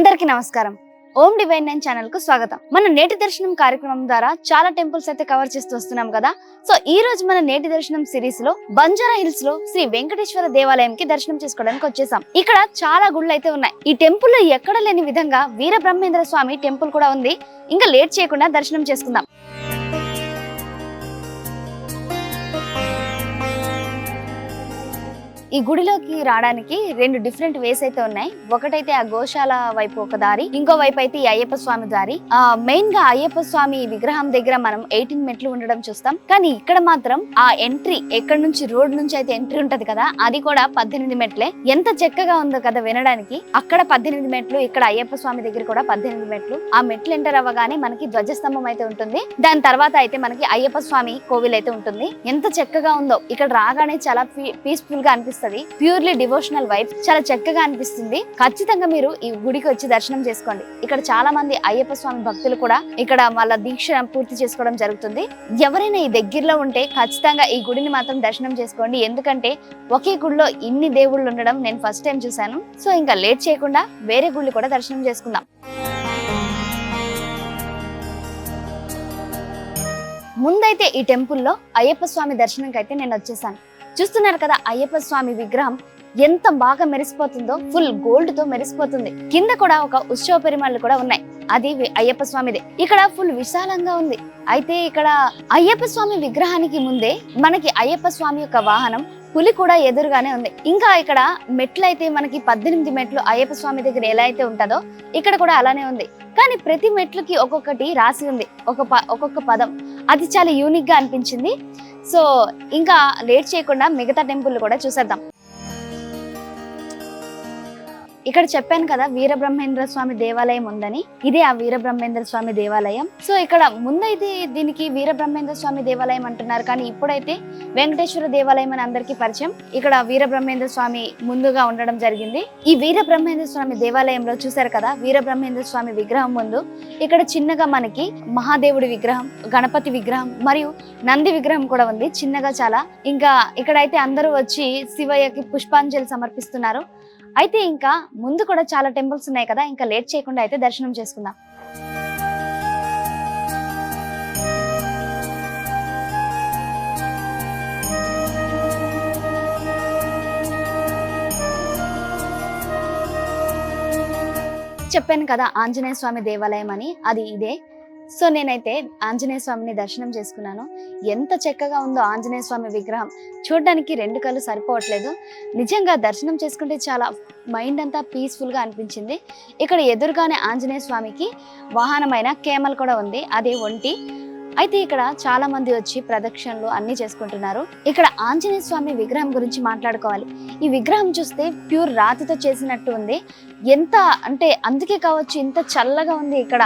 అందరికీ నమస్కారం. ఓం divine 9 channel కు స్వాగతం. మన నేటి దర్శనం కార్యక్రమం ద్వారా చాలా టెంపుల్స్ అయితే కవర్ చేస్తూ వస్తున్నాం కదా. సో ఈ రోజు మన నేటి దర్శనం సిరీస్ లో బంజారా హిల్స్ లో శ్రీ వెంకటేశ్వర దేవాలయంకి దర్శనం చేసుకోవడానికి వచ్చేసాం. ఇక్కడ చాలా గుళ్ళు అయితే ఉన్నాయి. ఈ టెంపుల్ లో ఎక్కడ లేని విధంగా వీర బ్రహ్మేంద్ర స్వామి టెంపుల్ కూడా ఉంది. ఇంకా లేట్ చేయకుండా దర్శనం చేసుకుందాం. ఈ గుడిలోకి రావడానికి రెండు డిఫరెంట్ వేస్ అయితే ఉన్నాయి. ఒకటైతే ఆ గోశాల వైపు ఒక దారి, ఇంకో వైపు అయితే ఈ అయ్యప్ప స్వామి దారి. మెయిన్ గా అయ్యప్ప స్వామి విగ్రహం దగ్గర మనం 18 మెట్లు ఉండడం చూస్తాం. కానీ ఇక్కడ మాత్రం ఆ ఎంట్రీ ఎక్కడ నుంచి రోడ్ నుంచి అయితే ఎంట్రీ ఉంటది కదా, అది కూడా 18 మెట్లే. ఎంత చక్కగా ఉందో కదా వినడానికి. అక్కడ 18 మెట్లు, ఇక్కడ అయ్యప్ప స్వామి దగ్గర కూడా 18 మెట్లు. ఆ మెట్లు ఎంటర్ అవ్వగానే మనకి ధ్వజస్తంభం అయితే ఉంటుంది. దాని తర్వాత అయితే మనకి అయ్యప్ప స్వామి కోవిల్ అయితే ఉంటుంది. ఎంత చక్కగా ఉందో. ఇక్కడ రాగానే చాలా పీస్ఫుల్ గా అనిపిస్తుంది. ప్యూర్లీ డివోషనల్ వైబ్స్, చాలా చక్కగా అనిపిస్తుంది. ఖచ్చితంగా మీరు ఈ గుడికి వచ్చి దర్శనం చేసుకోండి. ఇక్కడ చాలా మంది అయ్యప్ప స్వామి భక్తులు కూడా ఇక్కడ వాళ్ళ దీక్ష పూర్తి చేసుకోవడం జరుగుతుంది. ఎవరైనా ఈ దగ్గరలో ఉంటే ఖచ్చితంగా ఈ గుడిని మాత్రం దర్శనం చేసుకోండి. ఎందుకంటే ఒకే గుడిలో ఇన్ని దేవుళ్ళు ఉండడం నేను ఫస్ట్ టైం చూసాను. సో ఇంకా లేట్ చేయకుండా వేరే గుళ్ళు కూడా దర్శనం చేసుకుందాం. ముందైతే ఈ టెంపుల్లో అయ్యప్ప స్వామి దర్శనంకి అయితే నేను వచ్చేసాను. చూస్తున్నారు కదా, అయ్యప్ప స్వామి విగ్రహం ఎంత బాగా మెరిసిపోతుందో. ఫుల్ గోల్డ్ తో మెరిసిపోతుంది. కింద కూడా ఒక ఉత్సవ పెరుమాళ్ళు కూడా ఉన్నాయి. అది అయ్యప్ప స్వామిదే. ఇక్కడ ఫుల్ విశాలంగా ఉంది. అయితే ఇక్కడ అయ్యప్ప స్వామి విగ్రహానికి ముందే మనకి అయ్యప్ప స్వామి యొక్క వాహనం పులి కూడా ఎదురుగానే ఉంది. ఇంకా ఇక్కడ మెట్లు అయితే మనకి 18 మెట్లు అయ్యప్ప స్వామి దగ్గర ఎలా అయితే ఉంటుందో ఇక్కడ కూడా అలానే ఉంది. కానీ ప్రతి మెట్లుకి ఒక్కొక్కటి రాసి ఉంది, ఒక్కొక్క పదం. అది చాలా యూనిక్ గా అనిపించింది. సో ఇంకా లేట్ చేయకుండా మిగతా టెంపుల్ కూడా చూసేద్దాం. ఇక్కడ చెప్పాను కదా వీరబ్రహ్మేంద్ర స్వామి దేవాలయం ఉందని. ఇదే ఆ వీరబ్రహ్మేంద్ర స్వామి దేవాలయం. సో ఇక్కడ ముందైతే దీనికి వీరబ్రహ్మేంద్ర స్వామి దేవాలయం అంటున్నారు, కానీ ఇప్పుడైతే వెంకటేశ్వర దేవాలయం అని అందరికీ పరిచయం. ఇక్కడ వీరబ్రహ్మేంద్ర స్వామి ముందుగా ఉండడం జరిగింది. ఈ వీరబ్రహ్మేంద్ర స్వామి దేవాలయంలో చూసారు కదా, వీరబ్రహ్మేంద్ర స్వామి విగ్రహం ముందు ఇక్కడ చిన్నగా మనకి మహాదేవుడి విగ్రహం, గణపతి విగ్రహం మరియు నంది విగ్రహం కూడా ఉంది, చిన్నగా చాలా. ఇంకా ఇక్కడైతే అందరూ వచ్చి శివయ్యకి పుష్పాంజలి సమర్పిస్తున్నారు. అయితే ఇంకా ముందు కూడా చాలా టెంపుల్స్ ఉన్నాయి కదా, ఇంకా లేట్ చేయకుండా అయితే దర్శనం చేసుకుందాం. చెప్పాను కదా ఆంజనేయ స్వామి దేవాలయం అని, అది ఇదే. సో నేనైతే ఆంజనేయ స్వామిని దర్శనం చేసుకున్నాను. ఎంత చక్కగా ఉందో ఆంజనేయ స్వామి విగ్రహం. చూడడానికి 2 కళ్ళు సరిపోవట్లేదు. నిజంగా దర్శనం చేసుకుంటే చాలా మైండ్ అంతా పీస్ఫుల్గా అనిపించింది. ఇక్కడ ఎదురుగానే ఆంజనేయ స్వామికి వాహనమైన కేమల్ కూడా ఉంది, అదే ఒంటి. అయితే ఇక్కడ చాలా మంది వచ్చి ప్రదక్షిణలు అన్ని చేసుకుంటున్నారు. ఇక్కడ ఆంజనేయ స్వామి విగ్రహం గురించి మాట్లాడుకోవాలి. ఈ విగ్రహం చూస్తే ప్యూర్ రాతితో చేసినట్టు ఉంది. ఎంత అంటే అందుకే కావచ్చు ఇంత చల్లగా ఉంది ఇక్కడ.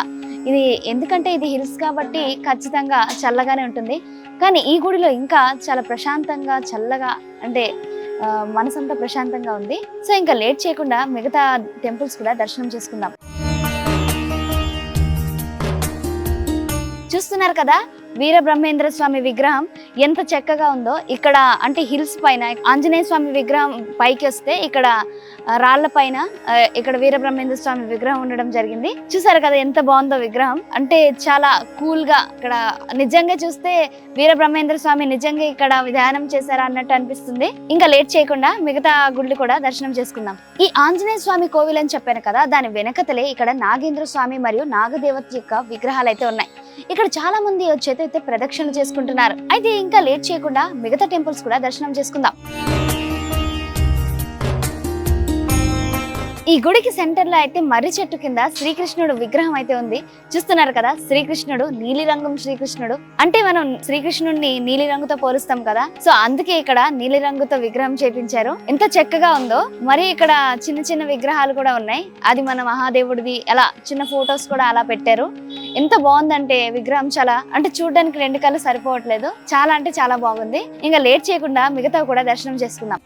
ఇది ఎందుకంటే ఇది హిల్స్ కాబట్టి ఖచ్చితంగా చల్లగానే ఉంటుంది. కానీ ఈ గుడిలో ఇంకా చాలా ప్రశాంతంగా చల్లగా, అంటే మనసంతా ప్రశాంతంగా ఉంది. సో ఇంకా లేట్ చేయకుండా మిగతా టెంపుల్స్ కూడా దర్శనం చేసుకుందాం. చూస్తున్నారు కదా వీరబ్రహ్మేంద్ర స్వామి విగ్రహం ఎంత చక్కగా ఉందో. ఇక్కడ అంటే హిల్స్ పైన ఆంజనేయ స్వామి విగ్రహం పైకి వస్తే ఇక్కడ రాళ్ల పైన ఇక్కడ వీరబ్రహ్మేంద్ర స్వామి విగ్రహం ఉండడం జరిగింది. చూసారు కదా ఎంత బాగుందో విగ్రహం. అంటే చాలా కూల్ గా ఇక్కడ నిజంగా చూస్తే వీరబ్రహ్మేంద్ర స్వామి నిజంగా ఇక్కడ ధ్యానం చేశారా అన్నట్టు అనిపిస్తుంది. ఇంకా లేట్ చేయకుండా మిగతా గుళ్ళు కూడా దర్శనం చేసుకుందాం. ఈ ఆంజనేయ స్వామి కోవిల్ అని చెప్పాను కదా, దాని వెనకతలే ఇక్కడ నాగేంద్ర స్వామి మరియు నాగదేవత యొక్క విగ్రహాలు అయితే ఉన్నాయి. ఇక్కడ చాలా మంది వచ్చి అయితే ప్రదక్షిణ చేసుకుంటున్నారు. అయితే ఇంకా లేట్ చేయకుండా మిగతా టెంపుల్స్ కూడా దర్శనం చేసుకుందాం. ఈ గుడికి సెంటర్ లో అయితే మర్రి చెట్టు కింద శ్రీకృష్ణుడు విగ్రహం అయితే ఉంది. చూస్తున్నారు కదా, శ్రీకృష్ణుడు నీలిరంగం శ్రీకృష్ణుడు. అంటే మనం శ్రీకృష్ణుడిని నీలి రంగుతో పోలుస్తాం కదా, సో అందుకే ఇక్కడ నీలి రంగుతో విగ్రహం చేపించారు. ఎంత చక్కగా ఉందో. మరి ఇక్కడ చిన్న చిన్న విగ్రహాలు కూడా ఉన్నాయి. అది మన మహాదేవుడిది, అలా చిన్న ఫొటోస్ కూడా అలా పెట్టారు. ఎంత బాగుందంటే విగ్రహం, చాలా అంటే చూడడానికి 2 కళ్ళు సరిపోవట్లేదు. చాలా అంటే చాలా బాగుంది. ఇంకా లేట్ చేయకుండా మిగతా కూడా దర్శనం చేసుకుందాం.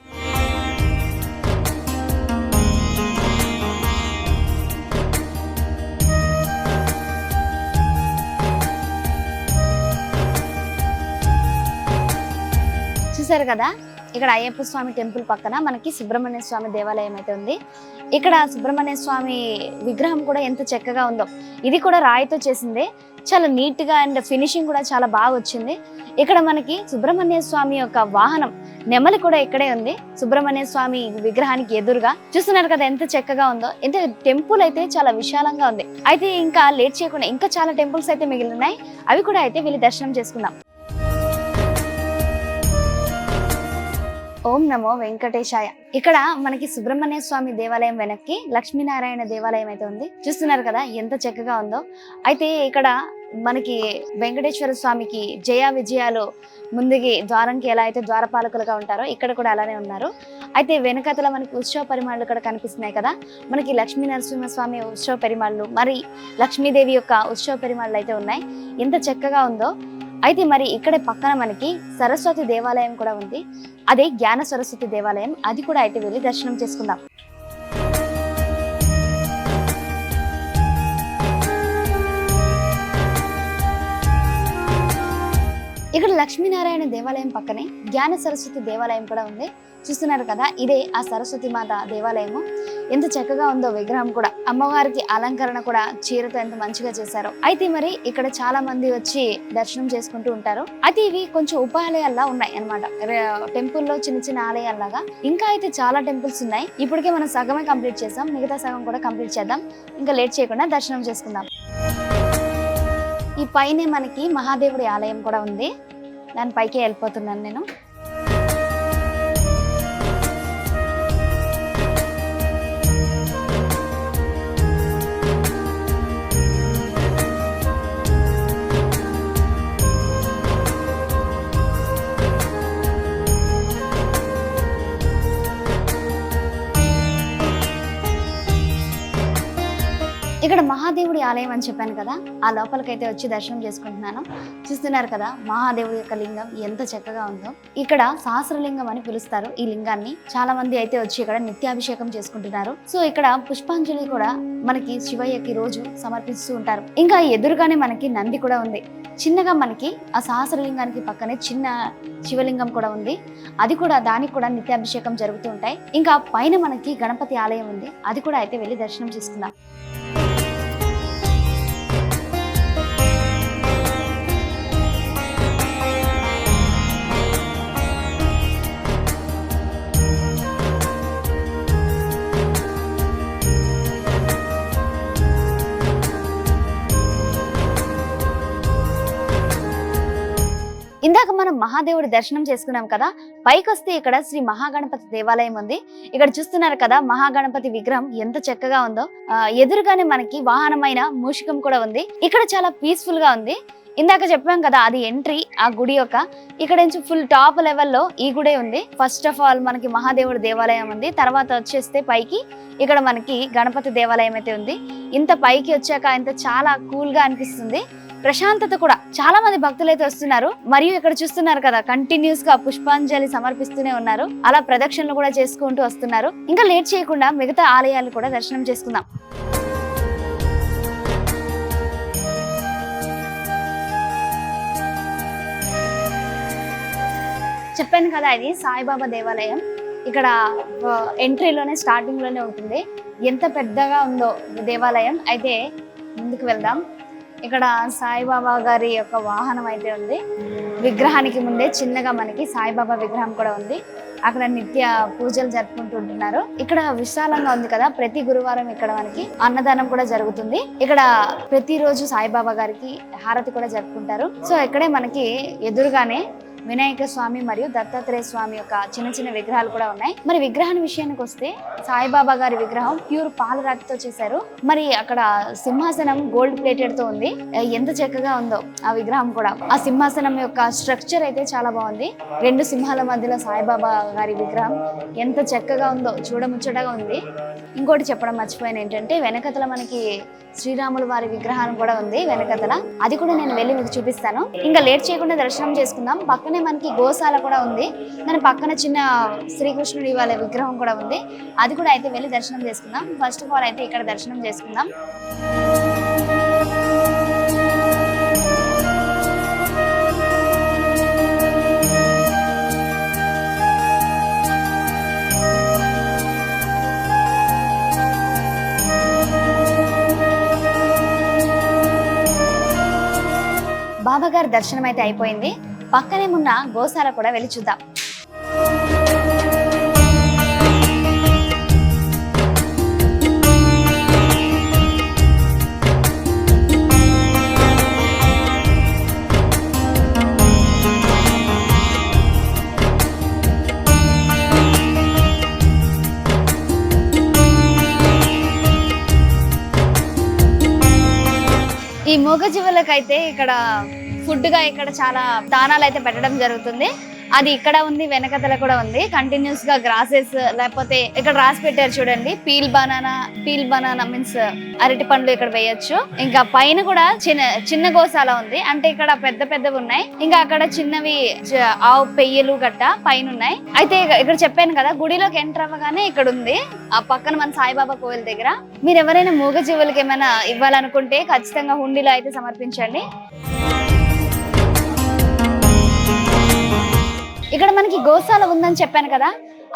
చూసారు కదా ఇక్కడ అయ్యప్ప స్వామి టెంపుల్ పక్కన మనకి సుబ్రహ్మణ్య స్వామి దేవాలయం అయితే ఉంది. ఇక్కడ సుబ్రహ్మణ్య స్వామి విగ్రహం కూడా ఎంత చక్కగా ఉందో. ఇది కూడా రాయితో చేసిందే, చాలా నీట్ గా అండ్ ఫినిషింగ్ కూడా చాలా బాగా వచ్చింది. ఇక్కడ మనకి సుబ్రహ్మణ్య స్వామి యొక్క వాహనం నెమలి కూడా ఇక్కడే ఉంది. సుబ్రహ్మణ్య స్వామి విగ్రహానికి ఎదురుగా చూస్తున్నారు కదా ఎంత చక్కగా ఉందో. అంటే టెంపుల్ అయితే చాలా విశాలంగా ఉంది. అయితే ఇంకా లేట్ చేయకుండా ఇంకా చాలా టెంపుల్స్ అయితే మిగిలి ఉన్నాయి, అవి కూడా అయితే వెళ్ళి దర్శనం చేసుకుందాం. ఓం నమో వెంకటేశాయ. ఇక్కడ మనకి సుబ్రహ్మణ్య స్వామి దేవాలయం వెనక్కి లక్ష్మీనారాయణ దేవాలయం అయితే ఉంది. చూస్తున్నారు కదా ఎంత చక్కగా ఉందో. అయితే ఇక్కడ మనకి వెంకటేశ్వర స్వామికి జయ విజయాలు ముందుకి ద్వారంకి ఎలా అయితే ద్వారపాలకులుగా ఉంటారో ఇక్కడ కూడా అలానే ఉన్నారు. అయితే వెనకతల మనకి ఉత్సవ పరిమాణాలు ఇక్కడ కనిపిస్తున్నాయి కదా. మనకి లక్ష్మీ నరసింహస్వామి ఉత్సవ పరిమాణాలు, మరి లక్ష్మీదేవి యొక్క ఉత్సవ పరిమాణాలు అయితే ఉన్నాయి. ఎంత చక్కగా ఉందో. అయితే మరి ఇక్కడ పక్కన మనకి సరస్వతి దేవాలయం కూడా ఉంది. అదే జ్ఞాన సరస్వతి దేవాలయం, అది కూడా అయితే వెళ్ళి దర్శనం చేసుకుందాం. ఇక్కడ లక్ష్మీనారాయణ దేవాలయం పక్కనే జ్ఞాన సరస్వతి దేవాలయం కూడా ఉంది. చూస్తున్నారు కదా, ఇదే ఆ సరస్వతి మాత దేవాలయము. ఎంత చక్కగా ఉందో విగ్రహం కూడా. అమ్మవారికి అలంకరణ కూడా చీరతో ఎంత మంచిగా చేశారో. అయితే మరి ఇక్కడ చాలా మంది వచ్చి దర్శనం చేసుకుంటూ ఉంటారు. అయితే ఇవి కొంచెం ఉపాలయాల్లా ఉన్నాయి అన్నమాట. టెంపుల్లో చిన్న చిన్న ఆలయాల్లాగా ఇంకా అయితే చాలా టెంపుల్స్ ఉన్నాయి. ఇప్పటికే మనం సగమే కంప్లీట్ చేసాం, మిగతా సగం కూడా కంప్లీట్ చేద్దాం. ఇంకా లేట్ చేయకుండా దర్శనం చేసుకుందాం. ఈ పైనే మనకి మహాదేవుడి ఆలయం కూడా ఉంది. దాని పైకే వెళ్ళిపోతున్నాను నేను. ఇక్కడ మహాదేవుడి ఆలయం అని చెప్పాను కదా, ఆ లోపలికైతే వచ్చి దర్శనం చేసుకుంటున్నాను. చూస్తున్నారు కదా మహాదేవుడి యొక్క లింగం ఎంత చక్కగా ఉందో. ఇక్కడ సహస్రలింగం అని పిలుస్తారు ఈ లింగాన్ని. చాలా మంది అయితే వచ్చి ఇక్కడ నిత్యాభిషేకం చేసుకుంటున్నారు. సో ఇక్కడ పుష్పాంజలి కూడా మనకి శివయ్యకి రోజు సమర్పిస్తూ ఉంటారు. ఇంకా ఎదురుగానే మనకి నంది కూడా ఉంది. చిన్నగా మనకి ఆ సహస్రలింగానికి పక్కనే చిన్న శివలింగం కూడా ఉంది. అది కూడా దానికి కూడా నిత్యాభిషేకం జరుగుతూ ఉంటాయి. ఇంకా పైన మనకి గణపతి ఆలయం ఉంది, అది కూడా అయితే వెళ్ళి దర్శనం చేసుకుందాం. ఇందాక మనం మహాదేవుడి దర్శనం చేసుకున్నాం కదా, పైకి వస్తే ఇక్కడ శ్రీ మహాగణపతి దేవాలయం ఉంది. ఇక్కడ చూస్తున్నారు కదా మహాగణపతి విగ్రహం ఎంత చక్కగా ఉందో. ఎదురుగానే మనకి వాహనమైన మూషికం కూడా ఉంది. ఇక్కడ చాలా పీస్ఫుల్ గా ఉంది. ఇందాక చెప్పాం కదా అది ఎంట్రీ ఆ గుడి యొక్క. ఇక్కడ నుంచి ఫుల్ టాప్ లెవెల్లో ఈ గుడే ఉంది. ఫస్ట్ ఆఫ్ ఆల్ మనకి మహాదేవుడి దేవాలయం ఉంది, తర్వాత వచ్చేస్తే పైకి ఇక్కడ మనకి గణపతి దేవాలయం అయితే ఉంది. ఇంత పైకి వచ్చాక ఇంత చాలా కూల్ గా అనిపిస్తుంది. ప్రశాంతత కూడా. చాలా మంది భక్తులు అయితే వస్తున్నారు. మరియు ఇక్కడ చూస్తున్నారు కదా కంటిన్యూస్ గా పుష్పాంజలి సమర్పిస్తూనే ఉన్నారు. అలా ప్రదక్షిణలు కూడా చేసుకుంటూ వస్తున్నారు. ఇంకా లేట్ చేయకుండా మిగతా ఆలయాలు కూడా దర్శనం చేసుకుందాం. చెప్పాను కదా ఇది సాయిబాబా దేవాలయం. ఇక్కడ ఎంట్రీలోనే స్టార్టింగ్ లోనే ఉంటుంది. ఎంత పెద్దగా ఉందో దేవాలయం. అయితే ముందుకు వెళ్దాం. ఇక్కడ సాయిబాబా గారి యొక్క వాహనం అయితే ఉంది. విగ్రహానికి ముందే చిన్నగా మనకి సాయిబాబా విగ్రహం కూడా ఉంది. అక్కడ నిత్య పూజలు జరుపుకుంటుంటున్నారు. ఇక్కడ విశాలంగా ఉంది కదా. ప్రతి గురువారం ఇక్కడ మనకి అన్నదానం కూడా జరుగుతుంది. ఇక్కడ ప్రతిరోజు సాయిబాబా గారికి హారతి కూడా జరుపుకుంటారు. సో ఇక్కడే మనకి ఎదురుగానే వినాయక స్వామి మరియు దత్తాత్రేయ స్వామి యొక్క చిన్న చిన్న విగ్రహాలు కూడా ఉన్నాయి. మరి విగ్రహాన్ని విషయానికి వస్తే సాయిబాబా గారి విగ్రహం ప్యూర్ పాలరాతితో చేశారు. మరి అక్కడ సింహాసనం గోల్డ్ ప్లేటెడ్ తో ఉంది. ఎంత చక్కగా ఉందో ఆ విగ్రహం కూడా. ఆ సింహాసనం యొక్క స్ట్రక్చర్ అయితే చాలా బాగుంది. రెండు సింహాల మధ్యలో సాయిబాబా గారి విగ్రహం ఎంత చక్కగా ఉందో, చూడముచ్చటగా ఉంది. ఇంకోటి చెప్పడం మర్చిపోయాను ఏంటంటే వెనకతల మనకి శ్రీరాముల వారి విగ్రహం కూడా ఉంది వెనకతల. అది కూడా నేను వెళ్ళి మీకు చూపిస్తాను. ఇంకా లేట్ చేయకుండా దర్శనం చేసుకుందాం. పక్కనే మనకి గోశాల కూడా ఉంది. దాని పక్కన చిన్న శ్రీకృష్ణుడి వాళ్ళ విగ్రహం కూడా ఉంది. అది కూడా అయితే వెళ్ళి దర్శనం చేసుకుందాం. ఫస్ట్ ఆఫ్ ఆల్ అయితే ఇక్కడ దర్శనం చేసుకుందాం. బాబా గారి దర్శనం అయితే అయిపోయింది. పక్కనే ఉన్న గోశాల కూడా వెళ్ళి చూద్దాం. ఈ మూగజీవులకైతే ఇక్కడ ఫుడ్ గా ఇక్కడ చాలా దానాలు అయితే పెట్టడం జరుగుతుంది. అది ఇక్కడ ఉంది, వెనకతల కూడా ఉంది. కంటిన్యూస్ గా గ్రాసెస్, లేకపోతే ఇక్కడ రాసి పెట్టారు చూడండి, పీల్ బనానా మీన్స్ అరటి పండ్లు ఇక్కడ వేయొచ్చు. ఇంకా పైన కూడా చిన్న గోశాల ఉంది, అంటే ఇక్కడ పెద్ద పెద్దవి ఉన్నాయి, ఇంకా అక్కడ చిన్నవి ఆవు పెయ్యలు గట్ట పైన ఉన్నాయి. అయితే ఇక్కడ చెప్పాను కదా, గుడిలోకి ఎంటర్ అవ్వగానే ఇక్కడ ఉంది, ఆ పక్కన మన సాయిబాబా కోవిల్ దగ్గర. మీరు ఎవరైనా మూగజీవులకి ఏమైనా ఇవ్వాలనుకుంటే ఖచ్చితంగా హుండీలో అయితే సమర్పించండి. ఇక్కడ మనకి గోశాల ఉందని చెప్పాను కదా,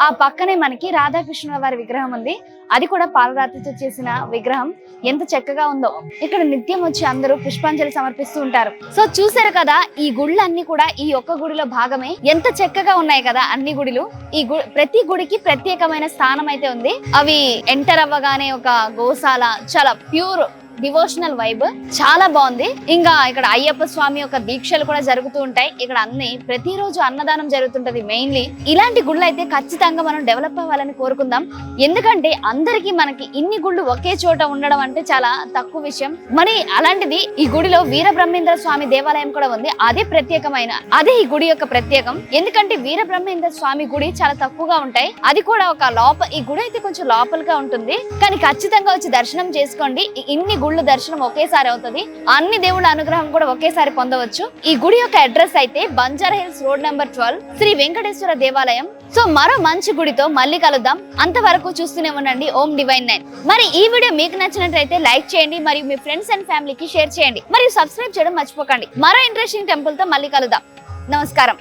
ఆ పక్కనే మనకి రాధాకృష్ణుల వారి విగ్రహం ఉంది. అది కూడా పాలరాతితో చేసిన విగ్రహం. ఎంత చక్కగా ఉందో. ఇక్కడ నిత్యం వచ్చి అందరూ పుష్పాంజలి సమర్పిస్తూ ఉంటారు. సో చూసారు కదా, ఈ గుళ్ళన్నీ కూడా ఈ ఒక్క గుడిలో భాగమే. ఎంత చక్కగా ఉన్నాయి కదా అన్ని గుడిలు. ప్రతి గుడికి ప్రత్యేకమైన స్థానం అయితే ఉంది. అవి ఎంటర్ అవ్వగానే ఒక గోశాల, చాలా ప్యూర్ డివోషనల్ వైబ్, చాలా బాగుంది. ఇంకా ఇక్కడ అయ్యప్ప స్వామి యొక్క దీక్షలు కూడా జరుగుతూ ఉంటాయి. ఇక్కడ ప్రతిరోజు అన్నదానం జరుగుతుంటది. మెయిన్లీ ఇలాంటి గుళ్ళు అయితే ఖచ్చితంగా మనం డెవలప్ అవ్వాలని కోరుకుందాం. ఎందుకంటే అందరికి మనకి ఇన్ని గుళ్ళు ఒకే చోట ఉండడం అంటే చాలా తక్కువ విషయం. మరి అలాంటిది ఈ గుడిలో వీరబ్రహ్మేంద్ర స్వామి దేవాలయం కూడా ఉంది. అదే ఈ గుడి యొక్క ప్రత్యేకం. ఎందుకంటే వీరబ్రహ్మేంద్ర స్వామి గుడి చాలా తక్కువగా ఉంటాయి. అది కూడా ఈ గుడి అయితే కొంచెం లోపలగా ఉంటుంది, కానీ ఖచ్చితంగా వచ్చి దర్శనం చేసుకోండి. ఇన్ని గుళ్ళు దర్శనం ఒకేసారి అవుతుంది. అన్ని దేవుళ్ళ అనుగ్రహం కూడా ఒకేసారి పొందవచ్చు. ఈ గుడి యొక్క అడ్రస్ అయితే Banjara Hills road number 12, Shri Venkateswara దేవాలయం. సో మరో మంచి గుడితో మళ్ళీ కలుద్దాం. అంతవరకు చూస్తూనే ఉండండి ఓం డివైన్ 9. మరి ఈ వీడియో మీకు నచ్చినట్లయితే లైక్ చేయండి, మరియు మీ ఫ్రెండ్స్ అండ్ ఫ్యామిలీకి షేర్ చేయండి, మరియు సబ్స్క్రైబ్ చేయడం మర్చిపోకండి. మరో ఇంట్రెస్టింగ్ టెంపుల్ తో మళ్ళీ కలుద్దాం. నమస్కారం.